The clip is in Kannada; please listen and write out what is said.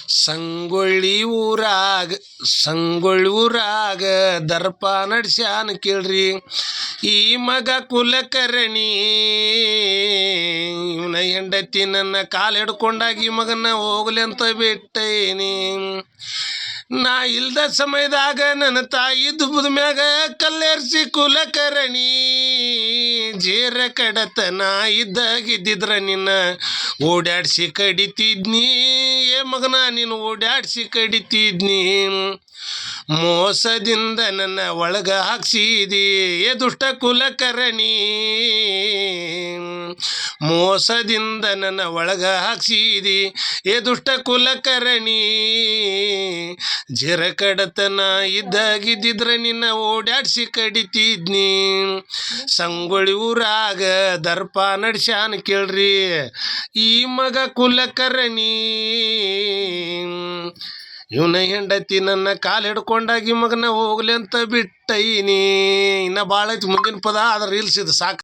ಸಂಗೊಳ್ಳಿ ಊರಾಗ ದರ್ಪ ನಡ್ಸ್ಯಾನ ಕೇಳ್ರಿ ಈ ಮಗ ಕುಲಕರ್ಣಿ. ಇವನ ಹೆಂಡತಿ ನನ್ನ ಕಾಲು ಹಿಡ್ಕೊಂಡಾಗ ಈ ಮಗನ ಹೋಗ್ಲಿ ಅಂತ ಬಿಟ್ಟೇನಿ. ನಾ ಇಲ್ದ ಸಮಯದಾಗ ನನ್ನ ತಾಯಿ ದುಬ್ಬದ ಮ್ಯಾಗ ಕಲ್ಲೇರ್ಸಿ ಕುಲಕರ್ಣಿ. ಜೇರ ಕಡತನ ಇದ್ದಾಗಿದ್ದಿದ್ರ ನಿನ್ನ ಓಡಾಡ್ಸಿ ಕಡಿತಿದ್ನಿ. ಏ ಮಗನ ನೀನು ಓಡಾಡ್ಸಿ ಕಡಿತಿದ್ನಿ. ಮೋಸದಿಂದ ನನ್ನ ಒಳಗ ಹಾಕ್ಸಿದಿ ಏ ದುಷ್ಟ ಕುಲಕರ್ಣಿ. ಮೋಸದಿಂದ ನನ್ನ ಒಳಗ ಹಾಕ್ಸಿದಿ ಏ ದುಷ್ಟ ಕುಲಕರ್ಣಿ. ಜರ ಕಡತನ ಇದ್ದಾಗಿದ್ದಿದ್ರ ನಿನ್ನ ಓಡಾಡ್ಸಿ ಕಡಿತಿದ್ನಿ. ಸಂಗೊಳ್ಳಿ ಊರಾಗ ದರ್ಪ ನಡ್ಸ್ಯಾನ ಕೇಳ್ರಿ ಈ ಮಗ ಕುಲಕರ್ಣಿ. ಇವನ ಹೆಂಡತಿ ನನ್ನ ಕಾಲು ಹಿಡ್ಕೊಂಡಾಗಿ ಮಗನ ಹೋಗ್ಲಿ ಅಂತ ಬಿಟ್ಟೈನಿ. ಇನ್ನ ಭಾಳ ಐತಿ ಮುಂದಿನ ಪದ, ಆದ್ರೆ ರೀಲ್ಸ್ ಇದು ಸಾಕು.